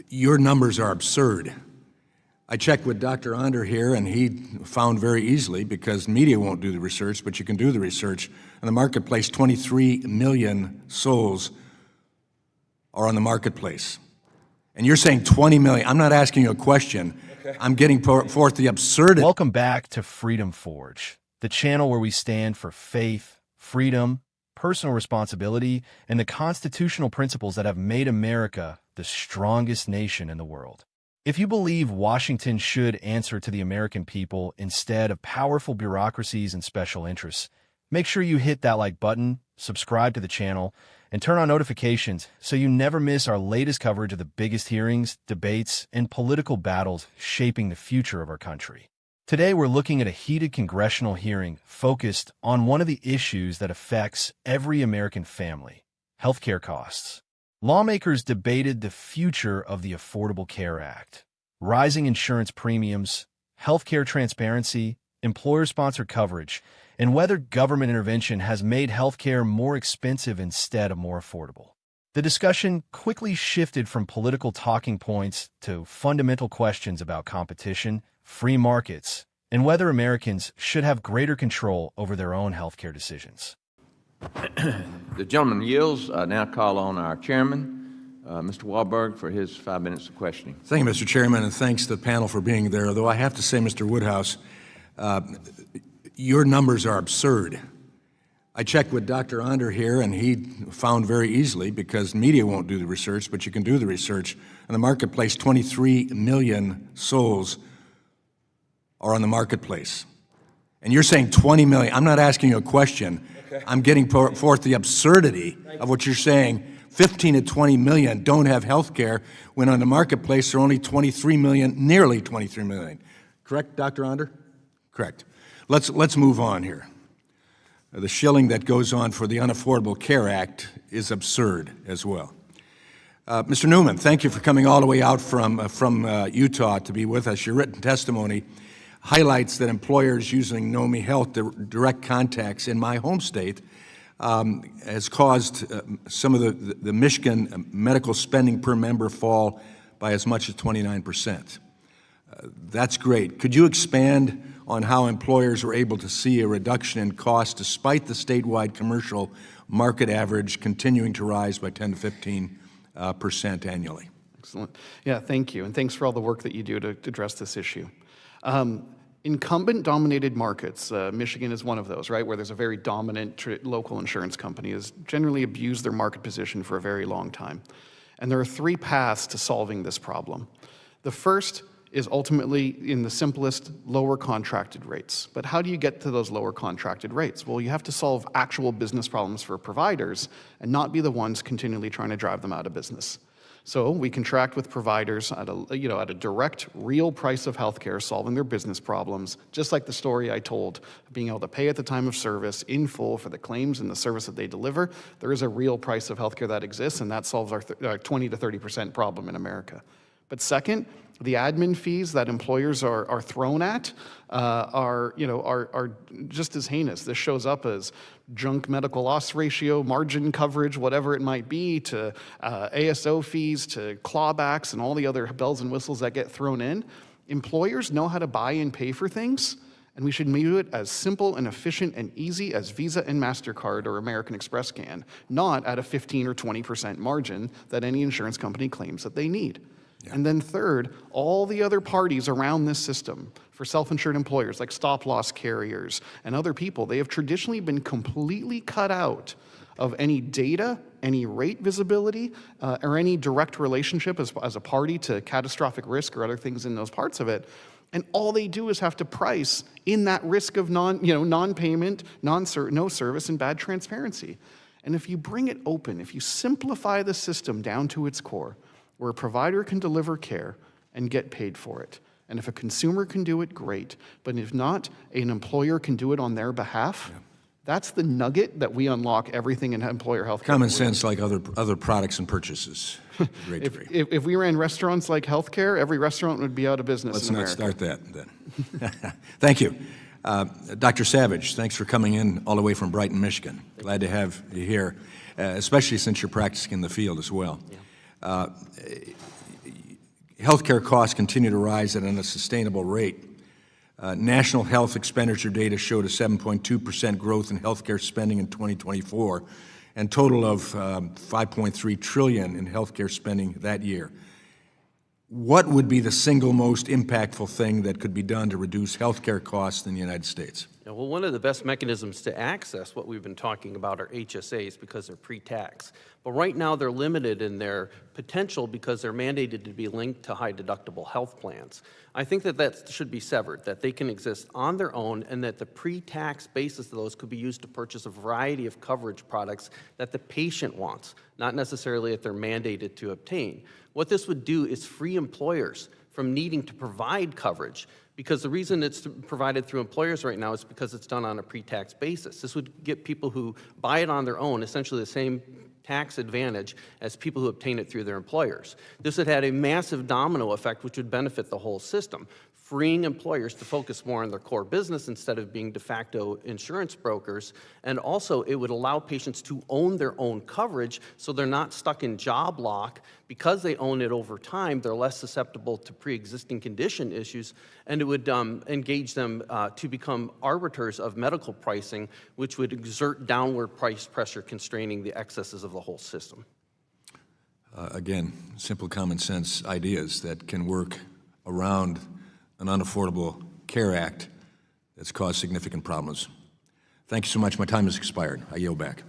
Your numbers are absurd. I checked with Dr. Onder here, and he found very easily, because media won't do the research, but you can do the research, in the marketplace, 23 million souls are on the marketplace. And you're saying 20 million. I'm not asking you a question. Okay. I'm getting forth the absurdity. Welcome back to Freedom Forge, the channel where we stand for faith, freedom, personal responsibility, and the constitutional principles that have made America the strongest nation in the world. If you believe Washington should answer to the American people instead of powerful bureaucracies and special interests, make sure you hit that like button, subscribe to the channel, and turn on notifications so you never miss our latest coverage of the biggest hearings, debates, and political battles shaping the future of our country. Today, we're looking at a heated congressional hearing focused on one of the issues that affects every American family: healthcare costs. Lawmakers debated the future of the Affordable Care Act, rising insurance premiums, healthcare transparency, employer-sponsored coverage, and whether government intervention has made healthcare more expensive instead of more affordable. The discussion quickly shifted from political talking points to fundamental questions about competition, free markets, and whether Americans should have greater control over their own healthcare decisions. The gentleman yields. I now call on our chairman, Mr. Walberg, for his 5 minutes of questioning. Thank you, Mr. Chairman, and thanks to the panel for being there. Although I have to say, Mr. Woodhouse, your numbers are absurd. I checked with Dr. Onder here, and he found very easily, because media won't do the research, but you can do the research, in the marketplace, 23 million souls are on the marketplace. And you're saying 20 million. I'm not asking you a question. Okay. I'm getting forth the absurdity of what you're saying. 15 to 20 million don't have health care, when on the marketplace there are only 23 million, nearly 23 million. Correct, Dr. Onder? Correct. Let's move on here. The shilling that goes on for the Unaffordable Care Act is absurd as well. Mr. Newman, thank you for coming all the way out from Utah to be with us. Your written testimony highlights that employers using Know Me Health direct contacts in my home state has caused some of the Michigan medical spending per member fall by as much as 29%. That's great. Could you expand on how employers were able to see a reduction in cost despite the statewide commercial market average continuing to rise by 10 to 15% annually? Excellent. Yeah, thank you. And thanks for all the work that you do to address this issue. Incumbent-dominated markets, Michigan is one of those, right, where there's a very dominant local insurance company, has generally abused their market position for a very long time. And there are three paths to solving this problem. The first is ultimately, in the simplest, lower contracted rates. But how do you get to those lower contracted rates? Well, you have to solve actual business problems for providers and not be the ones continually trying to drive them out of business. So we contract with providers at a direct, real price of healthcare, solving their business problems, just like the story I told, being able to pay at the time of service in full for the claims and the service that they deliver. There is a real price of healthcare that exists, and that solves our 20 to 30% problem in America. But second, the admin fees that employers are thrown at are just as heinous. This shows up as junk medical loss ratio, margin coverage, whatever it might be, to ASO fees, to clawbacks, and all the other bells and whistles that get thrown in. Employers know how to buy and pay for things, and we should do it as simple and efficient and easy as Visa and MasterCard or American Express can, not at a 15 or 20% margin that any insurance company claims that they need. Yeah. And then third, all the other parties around this system, for self-insured employers like stop-loss carriers and other people, they have traditionally been completely cut out of any data, any rate visibility, or any direct relationship as a party to catastrophic risk or other things in those parts of it. And all they do is have to price in that risk of non-payment, no service, and bad transparency. And if you bring it open, if you simplify the system down to its core, where a provider can deliver care and get paid for it. And if a consumer can do it, great. But if not, an employer can do it on their behalf. Yeah. That's the nugget that we unlock everything in employer health care. Common sense, like other products and purchases. Great. If we ran restaurants like healthcare, every restaurant would be out of business in America. Let's not start that then. Thank you. Dr. Savage, thanks for coming in all the way from Brighton, Michigan. Glad to have you here, especially since you're practicing in the field as well. Yeah. Healthcare costs continue to rise at an unsustainable rate. National health expenditure data showed a 7.2% growth in healthcare spending in 2024, and total of $5.3 trillion in healthcare spending that year. What would be the single most impactful thing that could be done to reduce healthcare costs in the United States? Yeah, well, one of the best mechanisms to access what we've been talking about are HSAs because they're pre-tax. But right now they're limited in their potential because they're mandated to be linked to high deductible health plans. I think that should be severed, that they can exist on their own and that the pre-tax basis of those could be used to purchase a variety of coverage products that the patient wants, not necessarily that they're mandated to obtain. What this would do is free employers from needing to provide coverage, because the reason it's provided through employers right now is because it's done on a pre-tax basis. This would get people who buy it on their own essentially the same tax advantage as people who obtain it through their employers. This would have a massive domino effect which would benefit the whole system, freeing employers to focus more on their core business instead of being de facto insurance brokers. And also it would allow patients to own their own coverage so they're not stuck in job lock. Because they own it over time, they're less susceptible to pre-existing condition issues, and it would engage them to become arbiters of medical pricing, which would exert downward price pressure constraining the excesses of the whole system. Again, simple common sense ideas that can work around an unaffordable Care Act that's caused significant problems. Thank you so much. My time has expired. I yield back.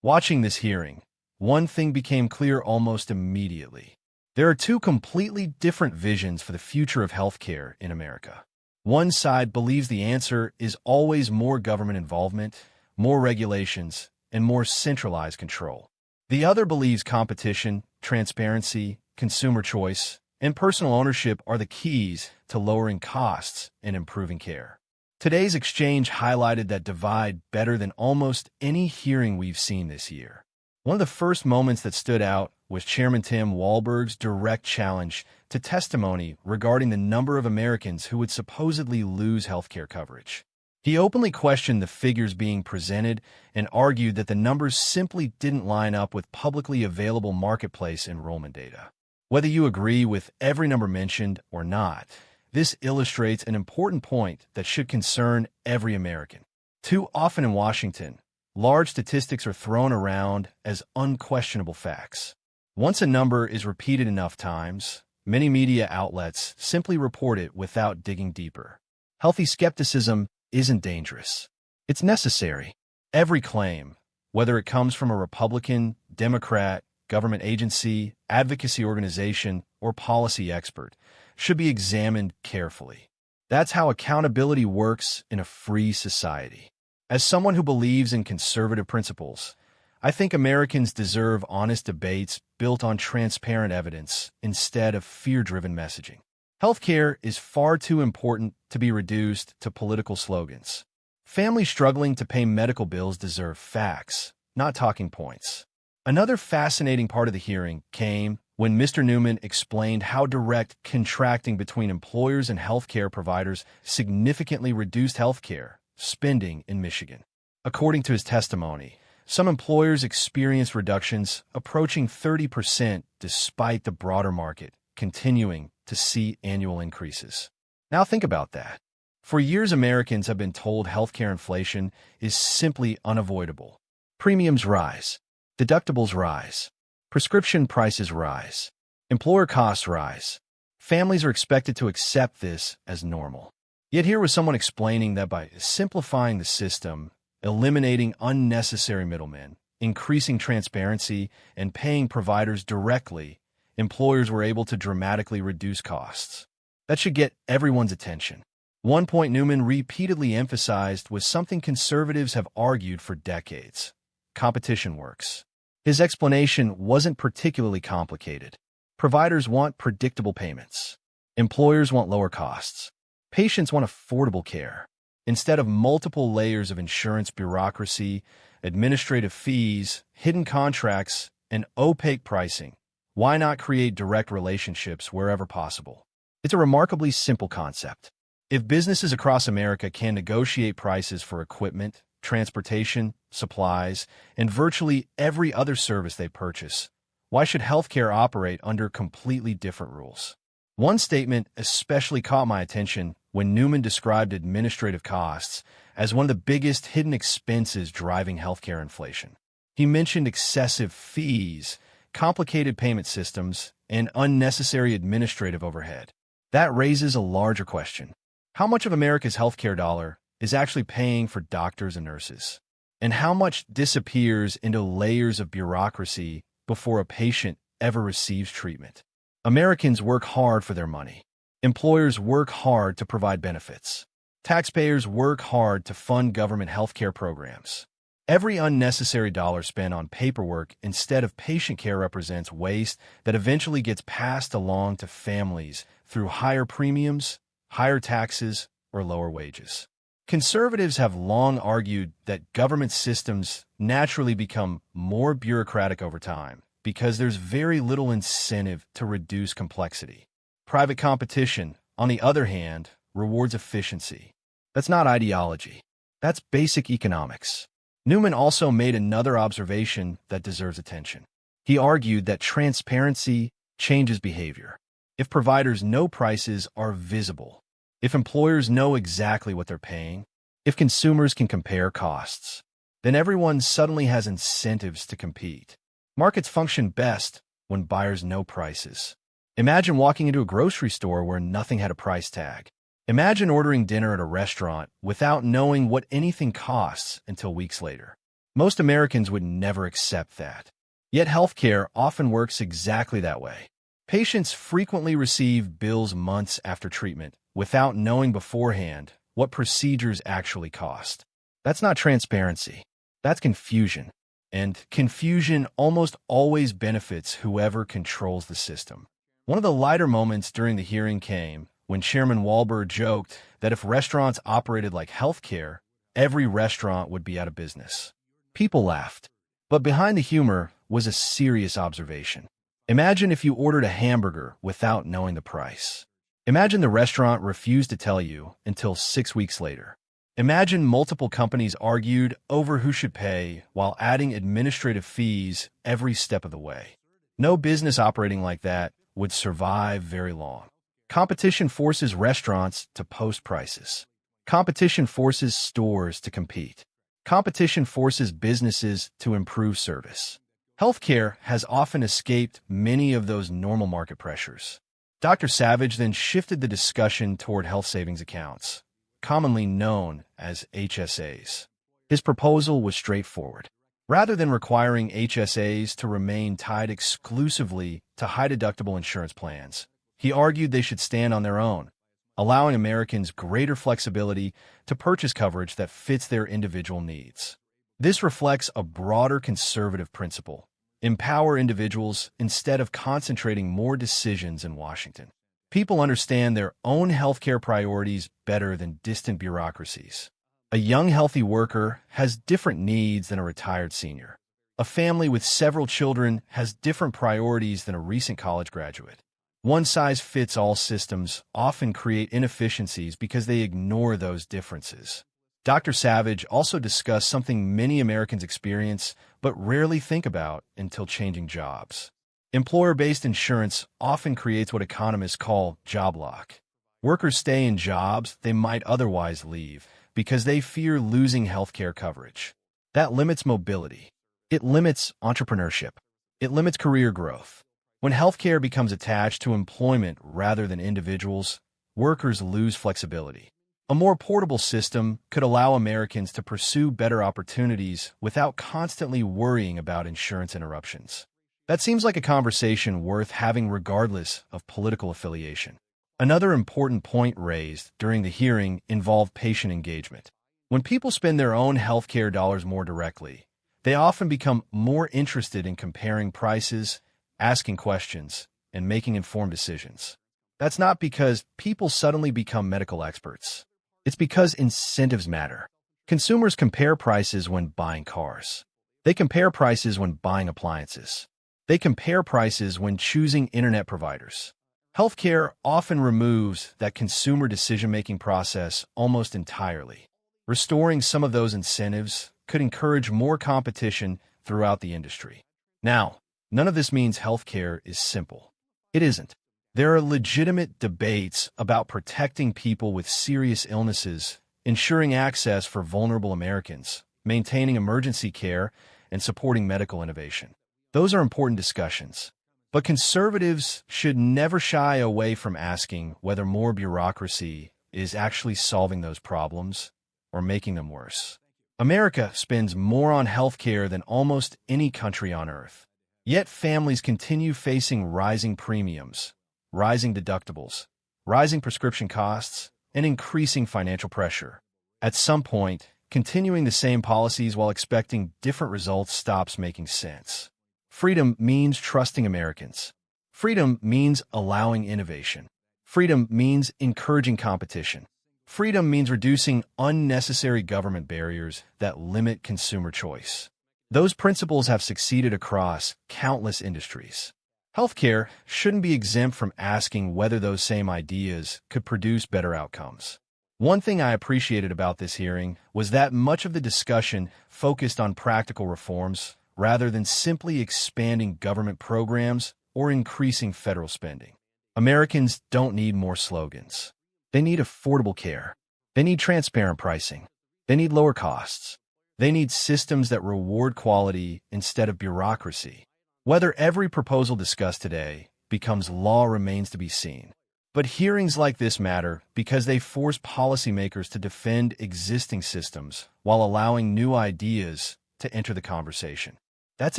Watching this hearing, one thing became clear almost immediately. There are two completely different visions for the future of healthcare in America. One side believes the answer is always more government involvement, more regulations, and more centralized control. The other believes competition, transparency, consumer choice, and personal ownership are the keys to lowering costs and improving care. Today's exchange highlighted that divide better than almost any hearing we've seen this year. One of the first moments that stood out was Chairman Tim Walberg's direct challenge to testimony regarding the number of Americans who would supposedly lose healthcare coverage. He openly questioned the figures being presented and argued that the numbers simply didn't line up with publicly available marketplace enrollment data. Whether you agree with every number mentioned or not, this illustrates an important point that should concern every American. Too often in Washington, large statistics are thrown around as unquestionable facts. Once a number is repeated enough times, many media outlets simply report it without digging deeper. Healthy skepticism isn't dangerous. It's necessary. Every claim, whether it comes from a Republican, Democrat, government agency, advocacy organization, or policy expert, should be examined carefully. That's how accountability works in a free society. As someone who believes in conservative principles, I think Americans deserve honest debates built on transparent evidence instead of fear-driven messaging. Healthcare is far too important to be reduced to political slogans. Families struggling to pay medical bills deserve facts, not talking points. Another fascinating part of the hearing came when Mr. Newman explained how direct contracting between employers and healthcare providers significantly reduced healthcare spending in Michigan. According to his testimony, some employers experienced reductions approaching 30% despite the broader market continuing to see annual increases. Now think about that. For years, Americans have been told healthcare inflation is simply unavoidable. Premiums rise, deductibles rise, prescription prices rise, employer costs rise. Families are expected to accept this as normal. Yet here was someone explaining that by simplifying the system, eliminating unnecessary middlemen, increasing transparency, and paying providers directly, employers were able to dramatically reduce costs. That should get everyone's attention. One point Newman repeatedly emphasized was something conservatives have argued for decades: competition works. His explanation wasn't particularly complicated. Providers want predictable payments. Employers want lower costs. Patients want affordable care. Instead of multiple layers of insurance bureaucracy, administrative fees, hidden contracts, and opaque pricing, why not create direct relationships wherever possible? It's a remarkably simple concept. If businesses across America can negotiate prices for equipment, transportation, supplies, and virtually every other service they purchase, Why should healthcare operate under completely different rules? One statement especially caught my attention when Newman described administrative costs as one of the biggest hidden expenses driving healthcare inflation. He mentioned excessive fees, complicated payment systems, and unnecessary administrative overhead. That raises a larger question. How much of America's healthcare dollar is actually paying for doctors and nurses? And how much disappears into layers of bureaucracy before a patient ever receives treatment? Americans work hard for their money. Employers work hard to provide benefits. Taxpayers work hard to fund government healthcare programs. Every unnecessary dollar spent on paperwork instead of patient care represents waste that eventually gets passed along to families through higher premiums, higher taxes, or lower wages. Conservatives have long argued that government systems naturally become more bureaucratic over time because there's very little incentive to reduce complexity. Private competition, on the other hand, rewards efficiency. That's not ideology. That's basic economics. Newman also made another observation that deserves attention. He argued that transparency changes behavior. If providers know prices are visible, if employers know exactly what they're paying, if consumers can compare costs, then everyone suddenly has incentives to compete. Markets function best when buyers know prices. Imagine walking into a grocery store where nothing had a price tag. Imagine ordering dinner at a restaurant without knowing what anything costs until weeks later. Most Americans would never accept that. Yet healthcare often works exactly that way. Patients frequently receive bills months after treatment without knowing beforehand what procedures actually cost. That's not transparency. That's confusion. And confusion almost always benefits whoever controls the system. One of the lighter moments during the hearing came when Chairman Walberg joked that if restaurants operated like healthcare, every restaurant would be out of business. People laughed. But behind the humor was a serious observation. Imagine if you ordered a hamburger without knowing the price. Imagine the restaurant refused to tell you until 6 weeks later. Imagine multiple companies argued over who should pay while adding administrative fees every step of the way. No business operating like that would survive very long. Competition forces restaurants to post prices. Competition forces stores to compete. Competition forces businesses to improve service. Healthcare has often escaped many of those normal market pressures. Dr. Savage then shifted the discussion toward health savings accounts, commonly known as HSAs. His proposal was straightforward. Rather than requiring HSAs to remain tied exclusively to high-deductible insurance plans, he argued they should stand on their own, allowing Americans greater flexibility to purchase coverage that fits their individual needs. This reflects a broader conservative principle: empower individuals instead of concentrating more decisions in Washington. People understand their own healthcare priorities better than distant bureaucracies. A young, healthy worker has different needs than a retired senior. A family with several children has different priorities than a recent college graduate. One-size-fits-all systems often create inefficiencies because they ignore those differences. Dr. Savage also discussed something many Americans experience but rarely think about until changing jobs. Employer-based insurance often creates what economists call job lock. Workers stay in jobs they might otherwise leave because they fear losing healthcare coverage. That limits mobility. It limits entrepreneurship. It limits career growth. When healthcare becomes attached to employment rather than individuals, workers lose flexibility. A more portable system could allow Americans to pursue better opportunities without constantly worrying about insurance interruptions. That seems like a conversation worth having regardless of political affiliation. Another important point raised during the hearing involved patient engagement. When people spend their own healthcare dollars more directly, they often become more interested in comparing prices, asking questions, and making informed decisions. That's not because people suddenly become medical experts. It's because incentives matter. Consumers compare prices when buying cars. They compare prices when buying appliances. They compare prices when choosing internet providers. Healthcare often removes that consumer decision-making process almost entirely. Restoring some of those incentives could encourage more competition throughout the industry. Now, None of this means healthcare is simple. It isn't. There are legitimate debates about protecting people with serious illnesses, ensuring access for vulnerable Americans, maintaining emergency care, and supporting medical innovation. Those are important discussions. But conservatives should never shy away from asking whether more bureaucracy is actually solving those problems or making them worse. America spends more on healthcare than almost any country on earth. Yet families continue facing rising premiums, rising deductibles, rising prescription costs, and increasing financial pressure. At some point, continuing the same policies while expecting different results stops making sense. Freedom means trusting Americans. Freedom means allowing innovation. Freedom means encouraging competition. Freedom means reducing unnecessary government barriers that limit consumer choice. Those principles have succeeded across countless industries. Healthcare shouldn't be exempt from asking whether those same ideas could produce better outcomes. One thing I appreciated about this hearing was that much of the discussion focused on practical reforms rather than simply expanding government programs or increasing federal spending. Americans don't need more slogans. They need affordable care. They need transparent pricing. They need lower costs. They need systems that reward quality instead of bureaucracy. Whether every proposal discussed today becomes law remains to be seen. But hearings like this matter because they force policymakers to defend existing systems while allowing new ideas to enter the conversation. That's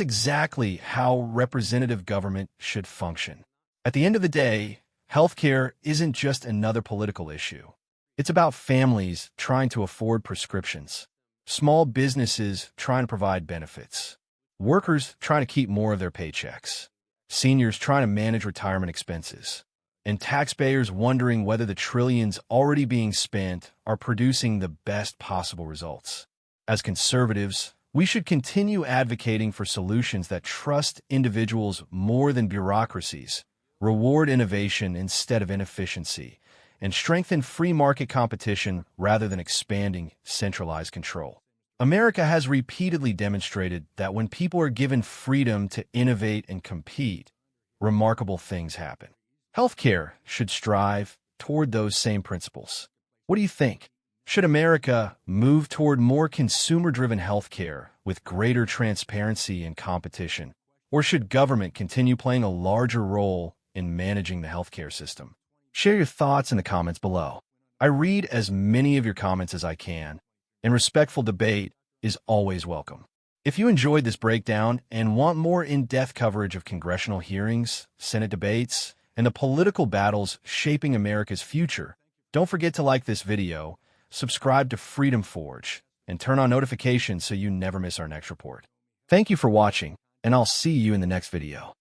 exactly how representative government should function. At the end of the day, healthcare isn't just another political issue. It's about families trying to afford prescriptions, small businesses trying to provide benefits, workers trying to keep more of their paychecks, seniors trying to manage retirement expenses, and taxpayers wondering whether the trillions already being spent are producing the best possible results. As conservatives, we should continue advocating for solutions that trust individuals more than bureaucracies, reward innovation instead of inefficiency, and strengthen free market competition rather than expanding centralized control. America has repeatedly demonstrated that when people are given freedom to innovate and compete, remarkable things happen. Healthcare should strive toward those same principles. What do you think? Should America move toward more consumer-driven healthcare with greater transparency and competition? Or should government continue playing a larger role in managing the healthcare system? Share your thoughts in the comments below. I read as many of your comments as I can, and respectful debate is always welcome. If you enjoyed this breakdown and want more in-depth coverage of congressional hearings, Senate debates, and the political battles shaping America's future, don't forget to like this video, subscribe to Freedom Forge, and turn on notifications so you never miss our next report. Thank you for watching, and I'll see you in the next video.